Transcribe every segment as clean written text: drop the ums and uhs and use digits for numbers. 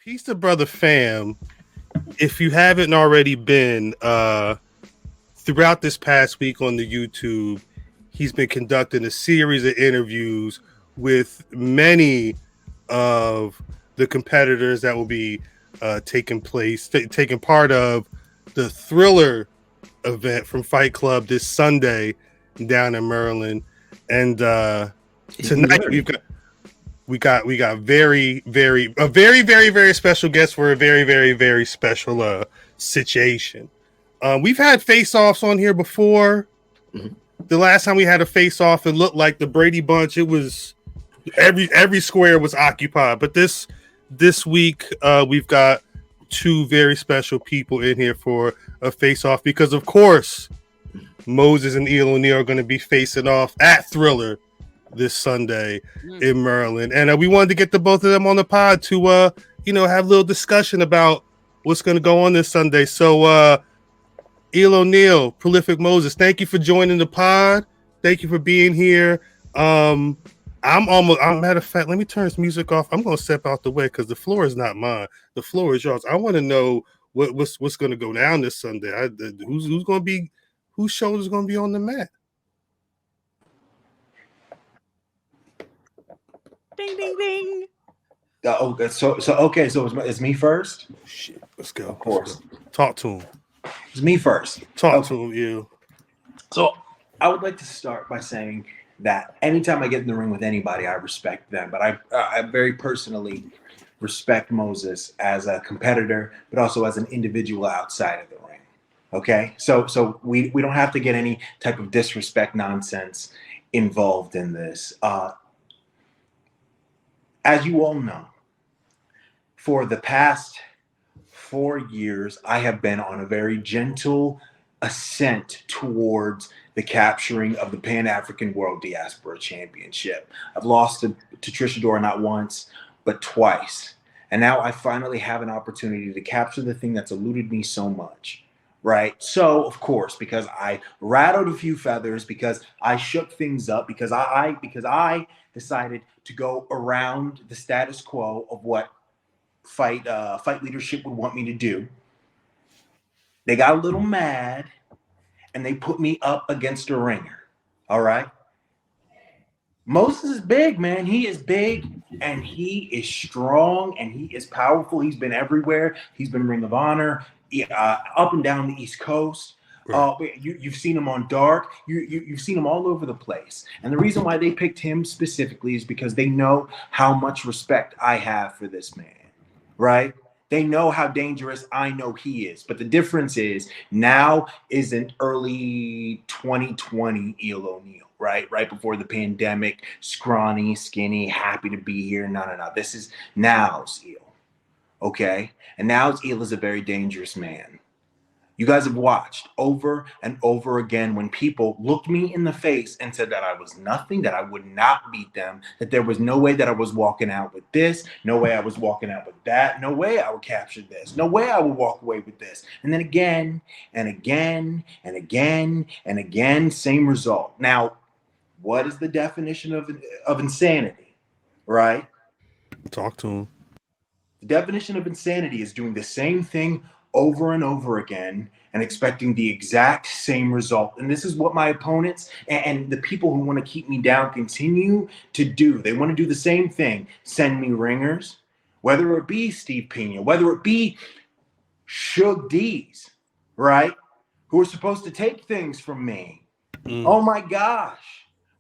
Peace to brother fam. If you haven't already been, throughout this past week on the YouTube, he's been conducting a series of interviews with many of the competitors that will be taking part of the Thriller event from Fight Club this Sunday down in Maryland. And tonight we got very special guest for a very special situation. We've had face-offs on here before. Mm-hmm. The last time we had a face-off, it looked like the Brady Bunch. It was every square was occupied. But this week we've got two very special people in here for a face-off because, of course, Moses and Eel O'Neal are going to be facing off at Thriller this Sunday in Maryland, and we wanted to get the both of them on the pod to have a little discussion about what's going to go on this Sunday. So Eel O'Neal, Prolific Moses, thank you for joining the pod. Thank you for being here. I'm matter of fact, let me turn this music off. I'm going to step out the way because the floor is not mine. The floor is yours. I want to know what's going to go down this Sunday. Who's going to be, whose shoulders going to be on the mat? Ding, ding, ding. Okay, so it's me first? Shit, let's go. Of course. Talk to him. It's me first. Talk to him, you. So I would like to start by saying that anytime I get in the ring with anybody, I respect them. But I very personally respect Moses as a competitor, but also as an individual outside of the ring. Okay? So we don't have to get any type of disrespect nonsense involved in this. As you all know, for the past 4 years, I have been on a very gentle ascent towards the capturing of the Pan-African World Diaspora Championship. I've lost to Trisha Dora not once, but twice. And now I finally have an opportunity to capture the thing that's eluded me so much. Right. So, of course, because I rattled a few feathers, because I shook things up, because I decided to go around the status quo of what fight leadership would want me to do. They got a little mad and they put me up against a ringer. All right. Moses is big, man. He is big and he is strong and he is powerful. He's been everywhere. He's been Ring of Honor. Up and down the East Coast. Right. You've seen him on Dark. You've seen him all over the place. And the reason why they picked him specifically is because they know how much respect I have for this man, right? They know how dangerous I know he is. But the difference is now isn't early 2020 Eel O'Neal, right? Right before the pandemic, scrawny, skinny, happy to be here. No. This is now's Eel. Okay, and now Eel is a very dangerous man. You guys have watched over and over again when people looked me in the face and said that I was nothing, that I would not beat them, that there was no way that I was walking out with this, no way I was walking out with that, no way I would capture this, no way I would walk away with this. And then again and again and again and again, same result. Now, what is the definition of insanity, right? Talk to him. The definition of insanity is doing the same thing over and over again and expecting the exact same result. And this is what my opponents and the people who want to keep me down continue to do. They want to do the same thing. Send me ringers, whether it be Steve Pena, whether it be Shug D's, right? Who are supposed to take things from me. Oh my gosh.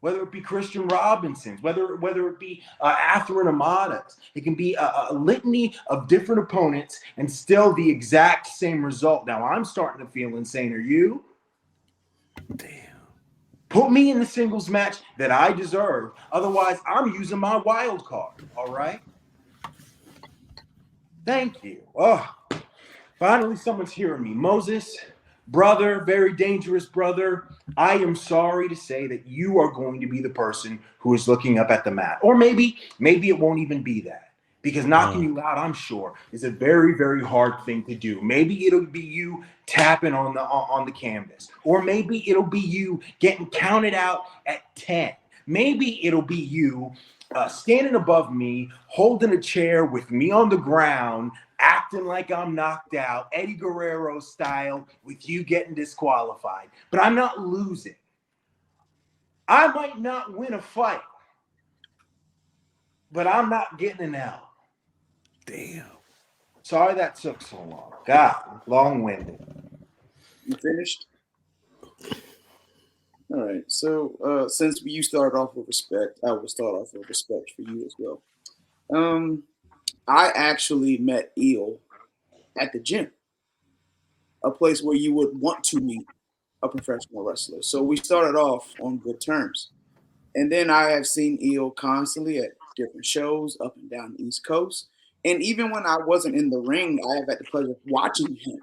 Whether it be Christian Robinson's, whether it be Atherton Amada's, it can be a litany of different opponents and still the exact same result. Now I'm starting to feel insane. Are you? Damn. Put me in the singles match that I deserve. Otherwise, I'm using my wild card. All right. Thank you. Oh, finally, someone's hearing me. Moses. Brother, very dangerous brother, I am sorry to say that you are going to be the person who is looking up at the mat. Or maybe it won't even be that. Because knocking you out, I'm sure, is a very, very hard thing to do. Maybe it'll be you tapping on the canvas. Or maybe it'll be you getting counted out at 10. Maybe it'll be you standing above me, holding a chair with me on the ground, acting like I'm knocked out, Eddie Guerrero style, with you getting disqualified. But I'm not losing. I might not win a fight, but I'm not getting an L. Damn. Sorry that took so long. God, long-winded. You finished? All right. So since you started off with respect, I will start off with respect for you as well. I actually met Eel at the gym, a place where you would want to meet a professional wrestler. So we started off on good terms. And then I have seen Eel constantly at different shows up and down the East Coast. And even when I wasn't in the ring, I have had the pleasure of watching him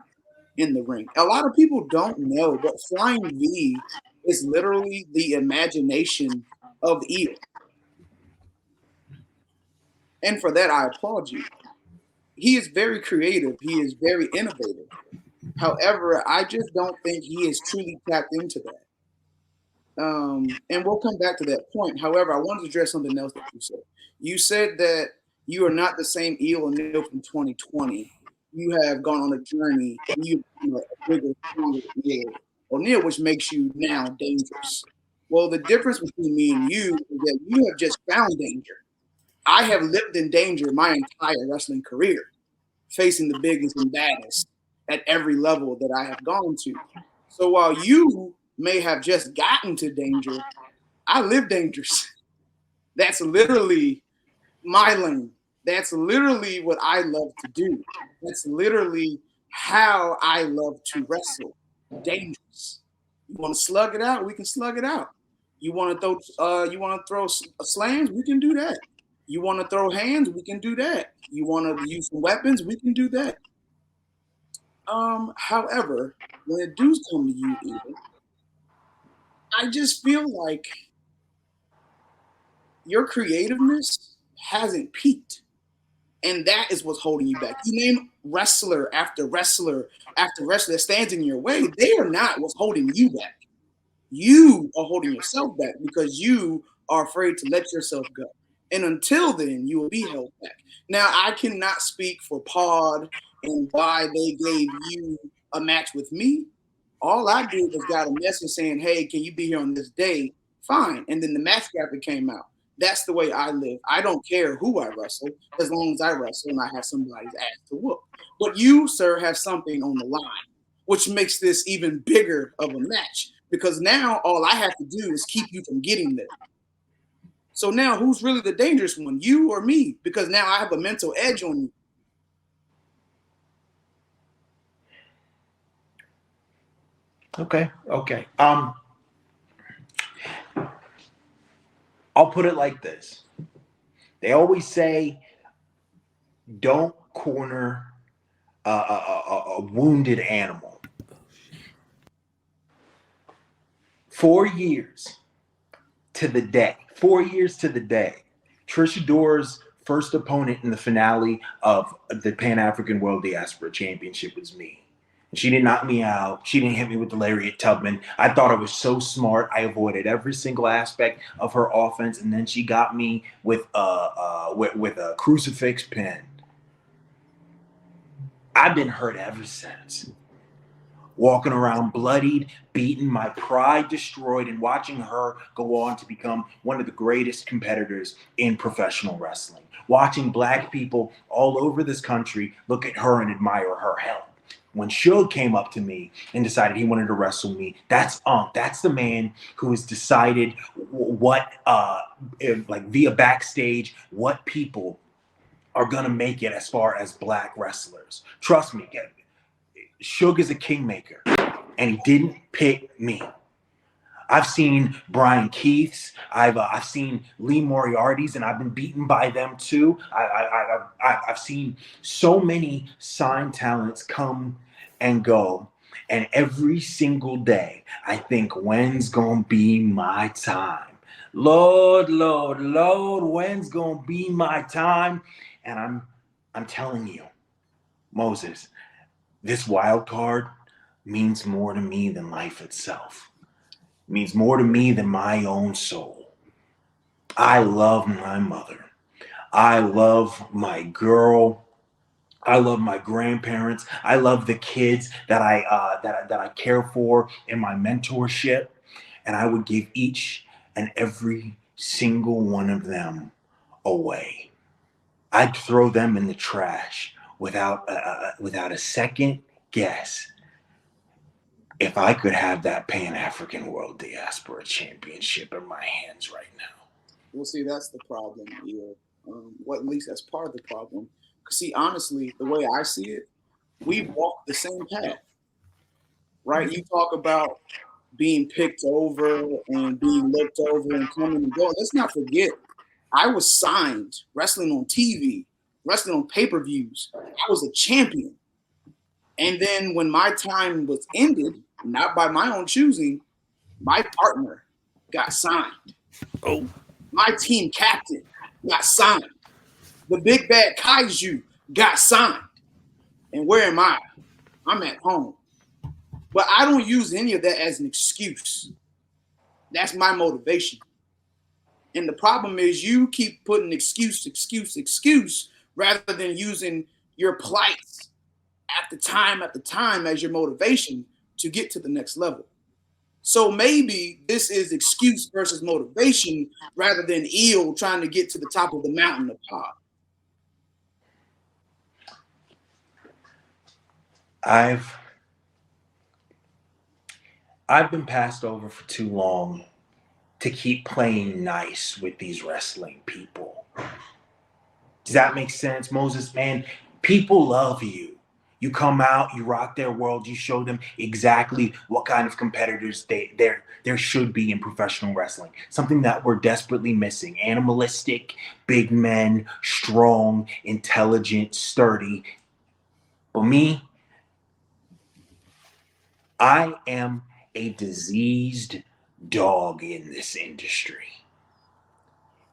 in the ring. A lot of people don't know, but Flying V is literally the imagination of Eel. And for that, I applaud you. He is very creative. He is very innovative. However, I just don't think he is truly tapped into that. And we'll come back to that point. However, I wanted to address something else that you said. You said that you are not the same Eel O'Neal from 2020. You have gone on a journey. You are a bigger, stronger Eel O'Neal, which makes you now dangerous. Well, the difference between me and you is that you have just found danger. I have lived in danger my entire wrestling career, facing the biggest and baddest at every level that I have gone to. So while you may have just gotten to danger, I live dangerous. That's literally my lane. That's literally what I love to do. That's literally how I love to wrestle. Dangerous. You want to slug it out? We can slug it out. You want to throw slams? We can do that. You want to throw hands? We can do that. You want to use some weapons? We can do that. However, when it does come to you, Eel, I just feel like your creativeness hasn't peaked. And that is what's holding you back. You name wrestler after wrestler after wrestler that stands in your way. They are not what's holding you back. You are holding yourself back because you are afraid to let yourself go. And until then, you will be held back. Now, I cannot speak for Pod and why they gave you a match with me. All I did was got a message saying, hey, can you be here on this day? Fine. And then the match graphic came out. That's the way I live. I don't care who I wrestle as long as I wrestle and I have somebody's ass to whoop. But you, sir, have something on the line, which makes this even bigger of a match because now all I have to do is keep you from getting there. So now who's really the dangerous one, you or me? Because now I have a mental edge on you. Okay. I'll put it like this. They always say, don't corner a wounded animal. 4 years to the day, Trisha Dora's first opponent in the finale of the Pan-African World Diaspora Championship was me. She didn't knock me out. She didn't hit me with the lariat Tubman. I thought I was so smart. I avoided every single aspect of her offense, and then she got me with a crucifix pin. I've been hurt ever since. Walking around bloodied, beaten, my pride destroyed, and watching her go on to become one of the greatest competitors in professional wrestling. Watching black people all over this country look at her and admire her health. When Suge came up to me and decided he wanted to wrestle me, that's the man who has decided what, via backstage, what people are gonna make it as far as black wrestlers. Trust me, Suge is a kingmaker, and he didn't pick me. I've seen Brian Keith's, I've seen Lee Moriarty's, and I've been beaten by them too. I've seen so many signed talents come and go, and every single day I think, when's gonna be my time? Lord, when's gonna be my time? And I'm telling you, Moses, this wild card means more to me than life itself. It means more to me than my own soul. I love my mother. I love my girl. I love my grandparents. I love the kids that I care for in my mentorship, and I would give each and every single one of them away. I'd throw them in the trash without a second guess if I could have that Pan African World Diaspora Championship in my hands right now. Well, see, that's the problem, Eel. Well, at least that's part of the problem. 'Cause see, honestly, the way I see it, we walk the same path, right? You talk about being picked over and being looked over and coming and going. Let's not forget, I was signed wrestling on TV, wrestling on pay-per-views. I was a champion. And then when my time was ended, not by my own choosing, my partner got signed. Oh, My team captain got signed. The big bad kaiju got signed. And where am I? I'm at home. But I don't use any of that as an excuse. That's my motivation. And the problem is you keep putting excuse, rather than using your plight after time as your motivation to get to the next level. So maybe this is excuse versus motivation rather than Eel trying to get to the top of the mountain of pod. I've been passed over for too long to keep playing nice with these wrestling people. Does that make sense, Moses? Man, people love you. You come out, you rock their world, you show them exactly what kind of competitors there should be in professional wrestling. Something that we're desperately missing. Animalistic, big men, strong, intelligent, sturdy. But me, I am a diseased dog in this industry.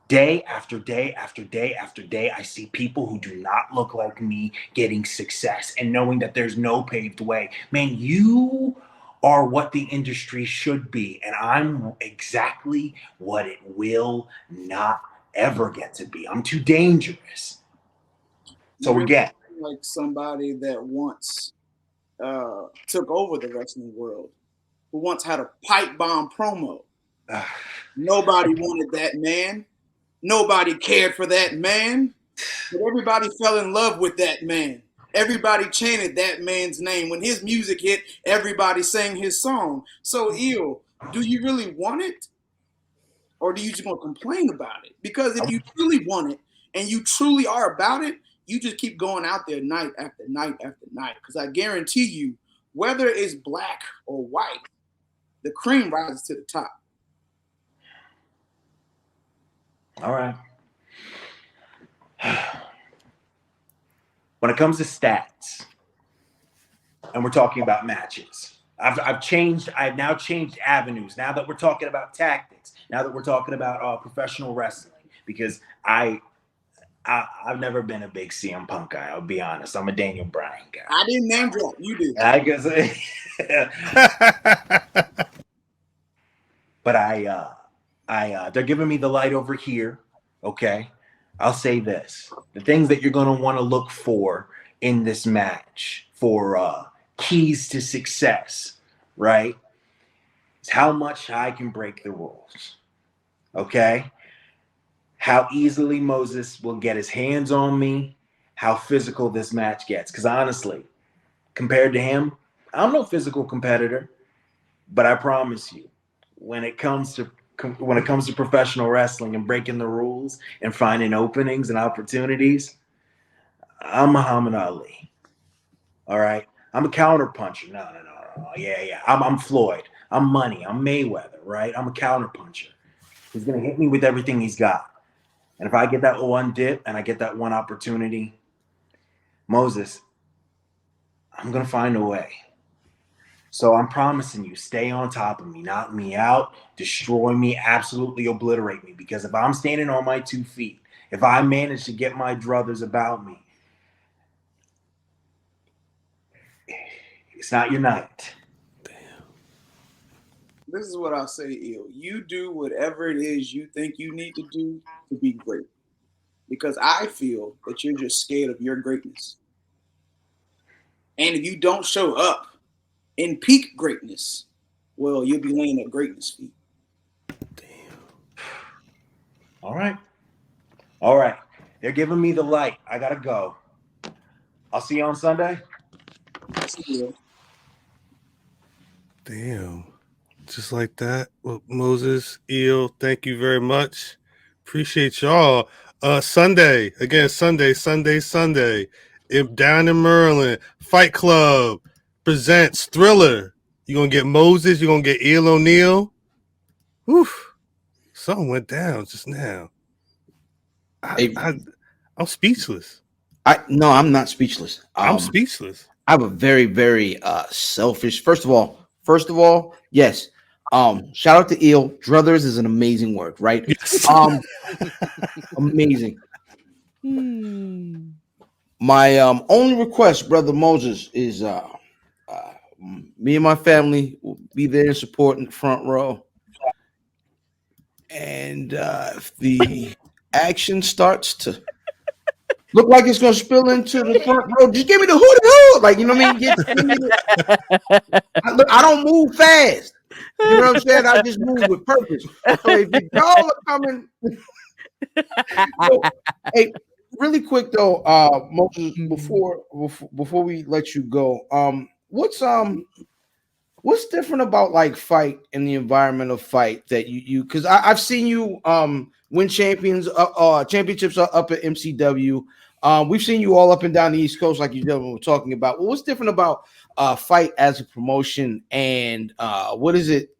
Day after day after day after day, I see people who do not look like me getting success and knowing that there's no paved way. Man, you are what the industry should be, and I'm exactly what it will not ever get to be. I'm too dangerous. So You're again, like somebody that once took over the wrestling world, who once had a pipe bomb promo. Nobody wanted that man. Nobody cared for that man. But everybody fell in love with that man. Everybody chanted that man's name. When his music hit, everybody sang his song. So, Eel, do you really want it? Or do you just want to complain about it? Because if you truly want it and you truly are about it, you just keep going out there night after night after night. Because I guarantee you, whether it's black or white, the cream rises to the top. all right. When it comes to stats, and we're talking about matches, I've now changed avenues. Now that we're talking about tactics, now that we're talking about professional wrestling, because I've never been a big CM Punk guy. I'll be honest. I'm a Daniel Bryan guy. I didn't name drop. You did. I guess. But they're giving me the light over here. Okay. I'll say this. The things that you're going to want to look for in this match for keys to success, right? Is how much I can break the rules. Okay? How easily Moses will get his hands on me, how physical this match gets. Because honestly, compared to him, I'm no physical competitor, but I promise you, when it comes to professional wrestling and breaking the rules and finding openings and opportunities, I'm Muhammad Ali. All right, I'm a counter puncher. No. Yeah. I'm Floyd. I'm Money. I'm Mayweather. Right? I'm a counter puncher. He's gonna hit me with everything he's got. And if I get that one dip and I get that one opportunity, Moses, I'm gonna find a way. So I'm promising you, stay on top of me, knock me out, destroy me, absolutely obliterate me. Because if I'm standing on my 2 feet, if I manage to get my druthers about me, it's not your night. This is what I'll say, Eel. You do whatever it is you think you need to do to be great. Because I feel that you're just scared of your greatness. And if you don't show up in peak greatness, well, you'll be laying at greatness feet. All right. All right. They're giving me the light. I gotta go. I'll see you on Sunday. See you. Damn. Just like that. Well, Moses, Eel, thank you very much. Appreciate y'all. Sunday, again, Sunday. Down in Maryland, Fight Club presents Thriller. You're going to get Moses. You're going to get Eel O'Neal. Whew. Something went down just now. I'm speechless. No, I'm not speechless. I'm speechless. I have a very, very selfish. First of all, yes. Shout out to Eel. Druthers is an amazing word, right? Yes. Amazing. My only request, brother Moses, is me and my family will be there in support in the front row. And if the action starts to look like it's gonna spill into the front row, just give me the hood. Like, you know what I mean? I don't move fast. You know what I'm saying? I just move with purpose. So if y'all are coming, so, hey, really quick though, Moses, before we let you go, what's different about like fight and the environment of fight that you because I've seen you win championships up at MCW. We've seen you all up and down the East Coast, like you were talking about. Well, what's different about fight as a promotion, and what is it,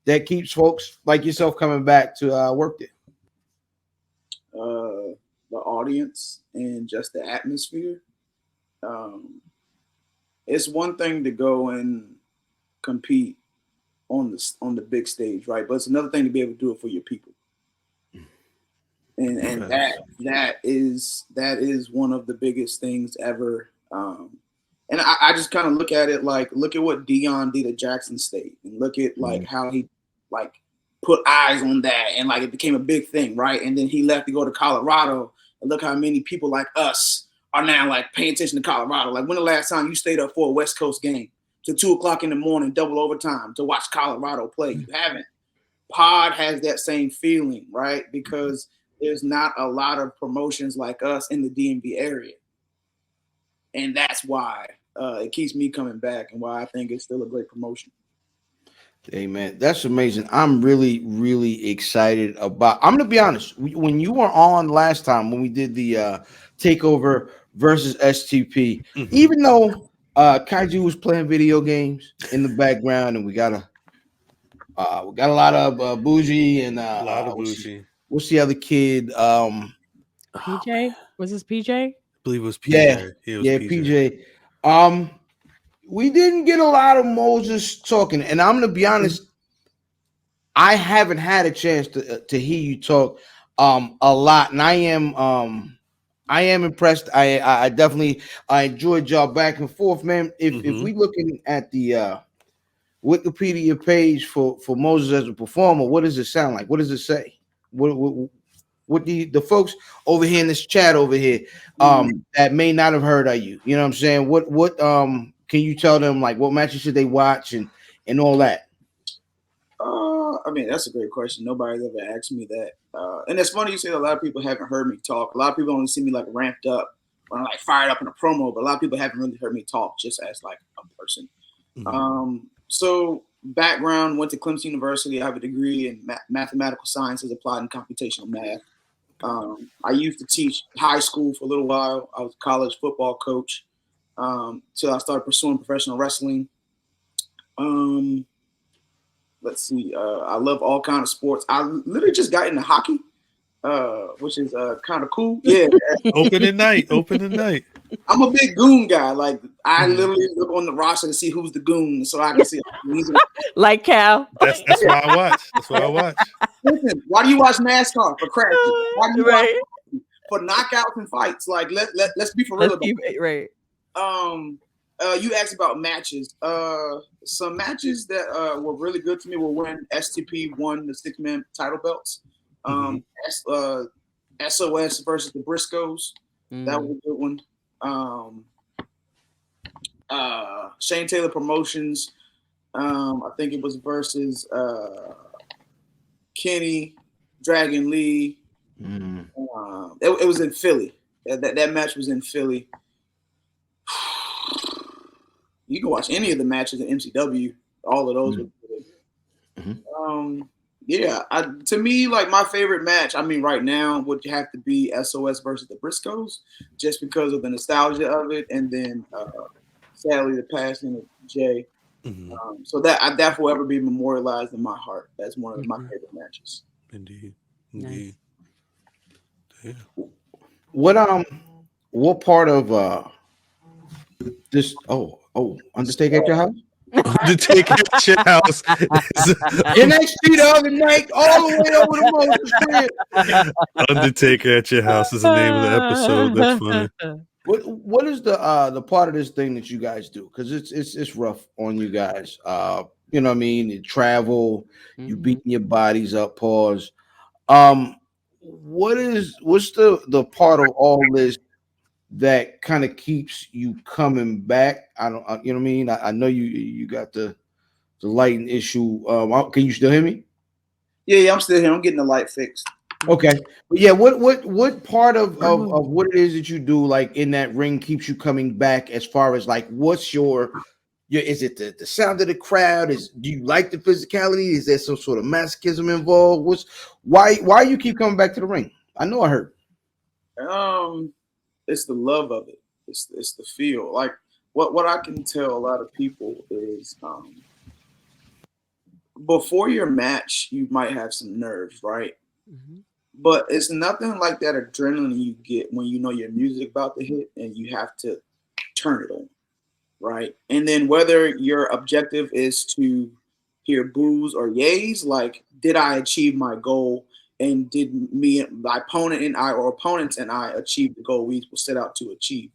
that keeps folks like yourself coming back to work there? The audience and just the atmosphere. It's one thing to go and compete on the big stage, right? But it's another thing to be able to do it for your people. And that is one of the biggest things ever. And I just kind of look at it like, look at what Dion did at Jackson State, and look at like how he like put eyes on that, and like it became a big thing, right? And then he left to go to Colorado, and look how many people like us are now like paying attention to Colorado. Like, when the last time you stayed up for a West Coast game to 2:00 in the morning, double overtime to watch Colorado play? You haven't. Pod has that same feeling, right? Because there's not a lot of promotions like us in the DMV area. And that's why it keeps me coming back, and why I think it's still a great promotion. Hey, man, that's amazing. I'm really, really excited about. I'm going to be honest. When you were on last time, when we did the Takeover versus STP, even though Kaiju was playing video games in the background, and we got a lot of Bougie and a lot of Bougie. What's the other kid? PJ? Was this PJ? I believe it was PJ. Yeah, PJ. We didn't get a lot of Moses talking, and I'm gonna be honest. I haven't had a chance to hear you talk a lot, and I am impressed. I definitely enjoyed y'all back and forth, man. If we looking at the Wikipedia page for Moses as a performer, what does it sound like? What does it say? What the folks over here in this chat over here that may not have heard of you? You know what I'm saying? What can you tell them, like, what matches should they watch and all that? I mean, that's a great question. Nobody's ever asked me that. And it's funny you say a lot of people haven't heard me talk. A lot of people only see me like ramped up when I'm like fired up in a promo, but a lot of people haven't really heard me talk just as like a person. So background, went to Clemson University. I have a degree in mathematical sciences applied in computational math. I used to teach high school for a little while. I was a college football coach till I started pursuing professional wrestling. Let's see. I love all kinds of sports. I literally just got into hockey, which is kind of cool. Yeah. Open at night. I'm a big goon guy. Like, I literally look on the roster to see who's the goon, so I can see. Like Cal. That's why I watch. Listen, why do you watch NASCAR? For crap? Why do you watch for knockouts and fights? Like, let's be for real about it. Right. you asked about matches. Some matches that were really good to me were when STP won the 6-man title belts. SOS versus the Briscoes. That was a good one. Shane Taylor Promotions. I think it was versus Kenny, Dragon Lee. It was in Philly. That match was in Philly. You can watch any of the matches in MCW. All of those were good. Yeah, to me, like my favorite match, I mean, right now would have to be SOS versus the Briscoes, just because of the nostalgia of it, and then sadly the passing of Jay. So that will ever be memorialized in my heart. That's one of my favorite matches. Indeed. Nice. Yeah. What part of this? Undertaker at your house? Undertaker at your house. NXT the other night, all the way over the Moses. Undertaker at your house is the name of the episode. That's funny. What is the part of this thing that you guys do? Because it's rough on you guys. You know what I mean? You travel, you beating your bodies up. Pause. What's the part of all this that kind of keeps you coming back? You know what I mean? I know you got the lighting issue. Can you still hear me? Yeah, I'm still here. I'm getting the light fixed. Okay, but yeah, what part of what it is that you do, like in that ring, keeps you coming back? As far as like, what's your is it the sound of the crowd? Do you like the physicality? Is there some sort of masochism involved? Why you keep coming back to the ring? I know I heard. It's the love of it. It's the feel. Like what I can tell a lot of people is before your match, you might have some nerves, right? But it's nothing like that adrenaline you get when you know your music about to hit and you have to turn it on, right? And then whether your objective is to hear boos or yays, like did I achieve my goal, and did my opponent and I, or opponents and I, achieve the goal we set out to achieve?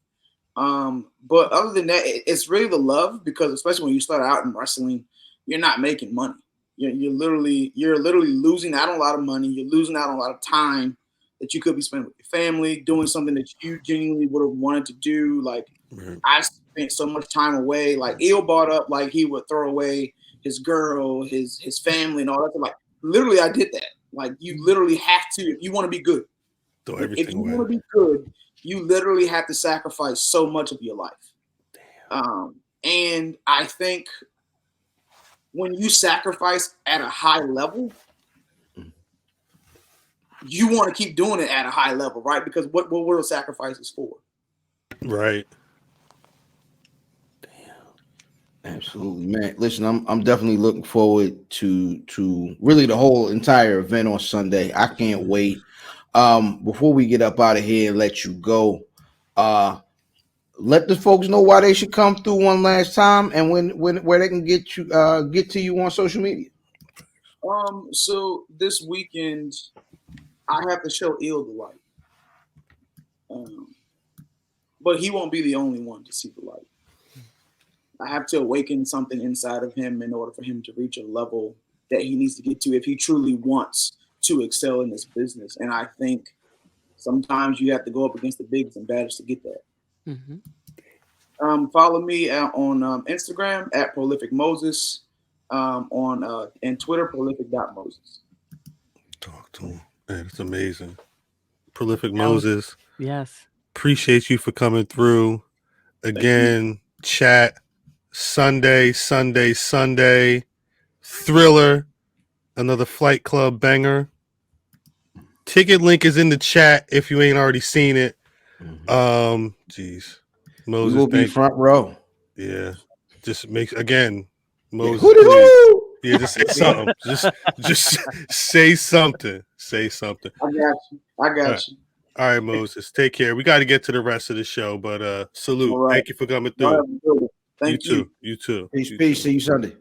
But other than that, it's really the love, because especially when you start out in wrestling, you're not making money. You're literally losing out on a lot of money. You're losing out on a lot of time that you could be spending with your family, doing something that you genuinely would have wanted to do. Like I spent so much time away. Like Eel brought up, like he would throw away his girl, his family, and all that. Like literally, I did that. Like you literally have to, if you want to be good. Throw everything if you away. want to be good, you literally have to sacrifice so much of your life. And I think when you sacrifice at a high level, you want to keep doing it at a high level, right? Because what were the sacrifices for? Right. Absolutely, man. Listen, I'm definitely looking forward to really the whole entire event on Sunday. I can't wait. Before we get up out of here and let you go, let the folks know why they should come through one last time, and where they can get to you on social media. So this weekend, I have to show Eel the light, but he won't be the only one to see the light. I have to awaken something inside of him in order for him to reach a level that he needs to get to if he truly wants to excel in this business. And I think sometimes you have to go up against the biggest and baddest to get that. Follow me on Instagram at Prolific Moses, and Twitter prolific.moses. Talk to him. Man, it's amazing. Prolific Moses. Yes. Appreciate you for coming through. Again, chat Sunday. Thriller, another F1ght Club banger. Ticket link is in the chat if you ain't already seen it. Moses, we will be front row. Yeah, just make again, Moses. Yeah, just say something. just say something. Say something. I got you. All right, Moses. Take care. We got to get to the rest of the show, but salute. Right. Thank you for coming through. Thank you. You too. Peace. See you Sunday.